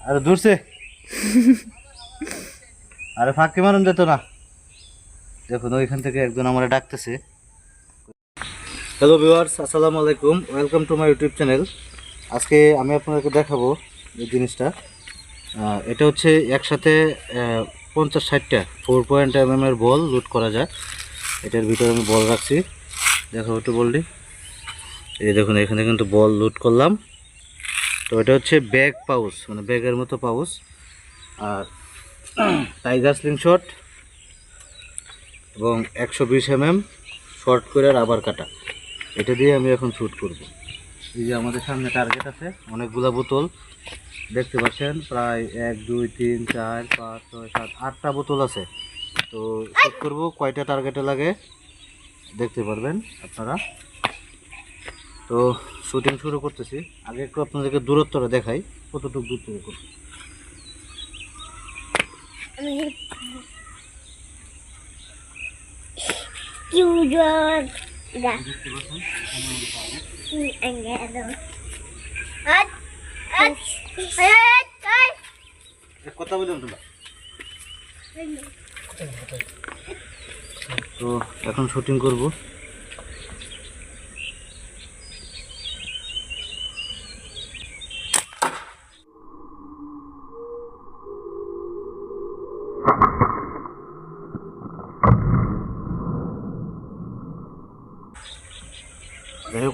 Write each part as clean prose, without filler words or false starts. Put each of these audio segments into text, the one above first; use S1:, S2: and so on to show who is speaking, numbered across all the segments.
S1: আরে দূরছে আরে ফাঁকি মারুন যেত না। দেখুন ওইখান থেকে একজন আমার ডাকতেছে। হ্যালো ভিউয়ার্স, আসসালামু আলাইকুম, welcome to my YouTube channel. আজকে আমি আপনাদেরকে দেখাবো এই জিনিসটা। এটা হচ্ছে একসাথে 50-60টা 4.mm এর বল লুট করা যায়। এটার ভিতরে আমি বল রাখছি, দেখো একটু বলটি। এই দেখুন এখানে কিন্তু বল লুট করলাম। তো এটা হচ্ছে ব্যাগ পাউচ, মানে ব্যাগের মতো পাউচ। আর টাইগার স্লিং শট এবং 120 mm শর্ট করে রাবার কাটা, এটা দিয়ে আমি এখন শ্যুট করব। এই যে আমাদের সামনে টার্গেট আছে, অনেকগুলা বোতল দেখতে পাচ্ছেন, প্রায় 1 2 3 4 5 6 7 8টা বোতল আছে। তো শ্যুট করব, কয়টা টার্গেটে লাগে দেখতে পারবেন আপনারা। তো শুটিং শুরু করতেছি। আগে একটু আপনাদেরকে দূরত্বটা দেখাই, কতটুকু দূর থেকে করব। কথা বলুন তোমরা। তো এখন শুটিং করব।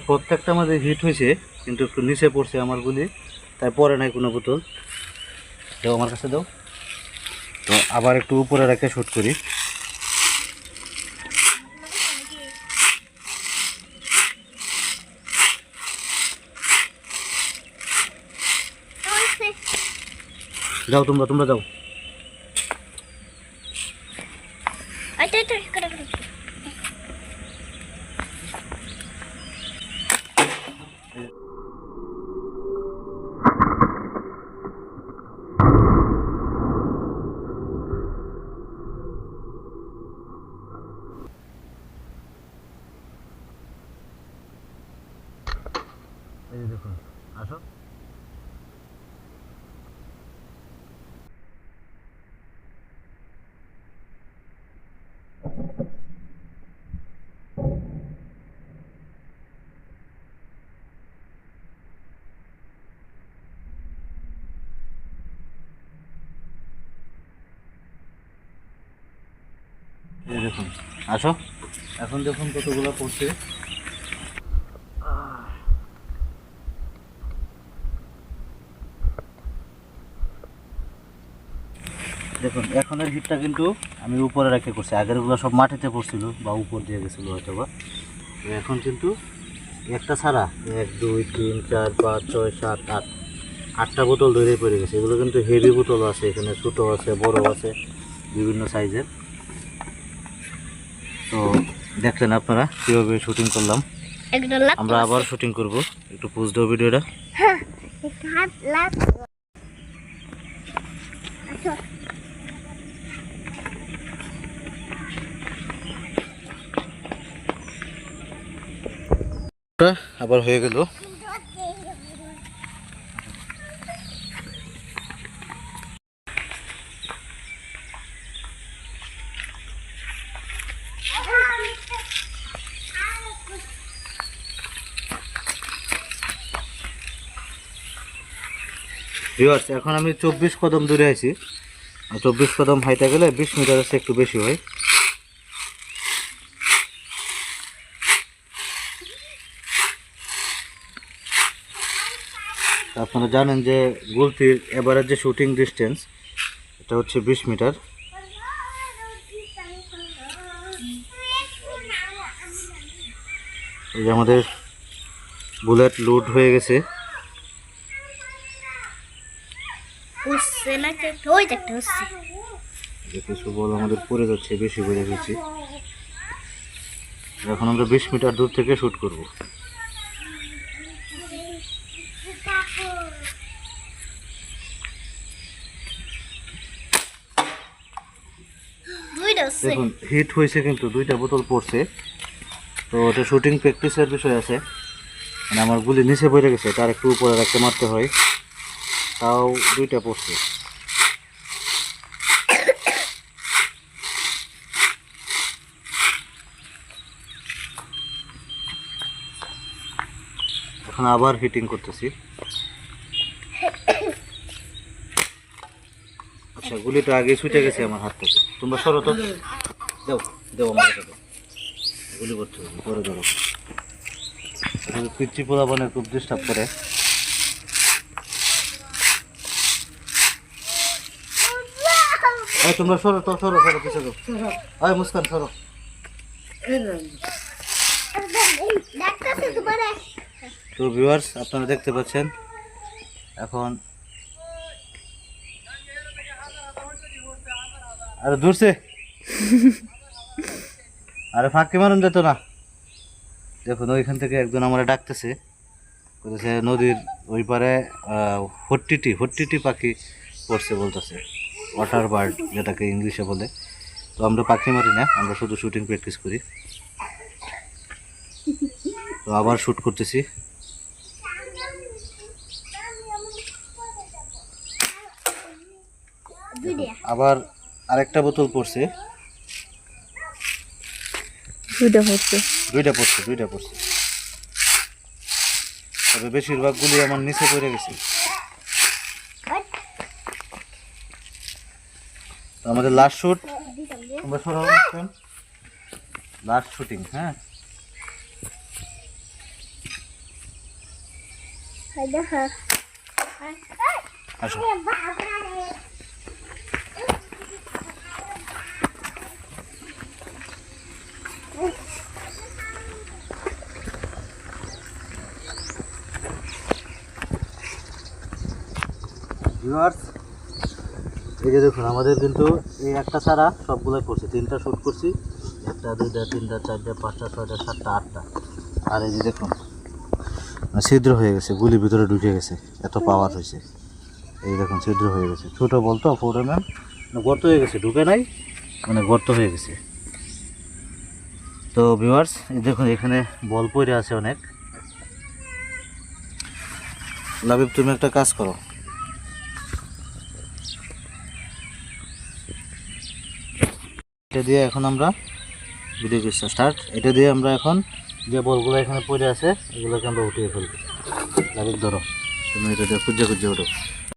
S1: প্রত্যেকটা আমাদের হিট হয়েছে, কিন্তু একটু নিচে পড়ছে আমার গুলি, তাই পরে নাই কোনো বোতল। দাও আমার কাছে দাও। তো আবার একটু উপরে রেখে শ্যুট করি। যাও তোমরা যাও। এই যে দেখুন, আসো। এই দেখুন, আসো। এখন দেখুন কতগুলো পড়ছে। দেখুন এখনের হিটটা কিন্তু আমি উপরে রেখে করছি, আগেরগুলো সব মাটিতে পড়ছিল বা উপর দিয়ে গেছিলো হয়তো বা। এখন কিন্তু একটা ছাড়া 1 2 3 4 5 6 7 8 8টা বোতল ধরে পড়ে গেছে। এগুলো কিন্তু হেভি বোতল আছে, এখানে ছোটো আছে, বড় আছে, বিভিন্ন সাইজের। তো দেখলেন আপনারা কীভাবে শুটিং করলাম। আমরা আবার শুটিং করব, একটু পোজ দাও ভিডিওটা। আবার হয়ে গেল। ভিউয়ার্স, এখন আমি 24 কদম দূরে আছি। 24 কদম হাইটা গেলে 20 মিটার আছে, একটু বেশি হয়। আপনারা জানেন যে গুলতির এভারেজ যে শুটিং ডিস্টেন্স এটা হচ্ছে 20 মিটার। এই যে আমাদের বুলেট লোড হয়ে গেছে। কিছু বল আমাদের পড়ে যাচ্ছে, বেশি পড়ে গেছে। এখন আমরা 20 মিটার দূর থেকে শুট করব। দেখুন হিট হয়েছে, কিন্তু 2টা বোতল পড়ছে। তো এটা শুটিং প্র্যাকটিসের বিষয় আছে, মানে আমার গুলি নিচে পড়ে গেছে, তার একটু উপরে রাখতে মারতে হয়। তাও 2টা পড়ছে। এখন আবার হিটিং করতেছি। আচ্ছা, গুলিটা আগে ছুটে গেছে আমার হাত থেকে। তোমরা সরো তো, দাও দাও আমার কাছে দাও। গুলি করতে হবে, ধরো ধরো। পিচ্ছি পোলাপানের খুব ডিস্টার্ব করে। তোমরা সরো তো, সরো সরো, পিছিয়ে যাও। আয় মুস্কান সরো। তো ভিউয়ার্স, আপনারা দেখতে পাচ্ছেন এখন। আরে দূরছে, আরে ফাঁকি মারুন যেত না। দেখুন ওইখান থেকে একজন আমরা ডাকতেছে, বলতেছে নদীর ওই পারে হট্টিটি পাখি পড়ছে বলতেছে, ওয়াটার বার্ড যেটাকে ইংলিশে বলে। তো আমরা পাখি মারি না, আমরা শুধু শুটিং প্র্যাকটিস করি। তো আবার শ্যুট করতেছি। আবার আরেকটা বোতল পড়ছে। দুইটা পড়ছে। তবে বেশিরভাগগুলি আমার নিচে পড়ে গেছে। আমাদের লাস্ট শুট, তোমরা সরাও, লাস্ট শুটিং। হ্যাঁ, আসো। ভিউয়ার্স, এই যে দেখুন আমাদের কিন্তু এই একটা ছাড়া সবগুলোই পড়ছে। 3টা শ্যুট করছি, 1টা 2টা 3টা 4টা 5টা 6টা 7টা 8টা। আর এই যে দেখুন ছিদ্র হয়ে গেছে, গুলি ভিতরে ঢুকে গেছে, এত পাওয়ার হয়েছে। এই দেখুন ছিদ্র হয়ে গেছে। ছোটো বলতো 4 mm, গর্ত হয়ে গেছে, ঢুকে নাই, মানে গর্ত হয়ে গেছে। তো ভিউয়ার্স, এই দেখুন এখানে বল পড়ে আছে অনেক। লাবিব, তুমি একটা কাজ করো, এটা দিয়ে এখন আমরা ভিডিও করছি স্টার্ট। এটা দিয়ে আমরা এখন যে বলগুলো এখানে পড়ে আছে এগুলোকে আমরা উঠিয়ে ফেলবো। লাবিব ধরো, তুমি এটা দিয়ে খুঁজে ওঠো।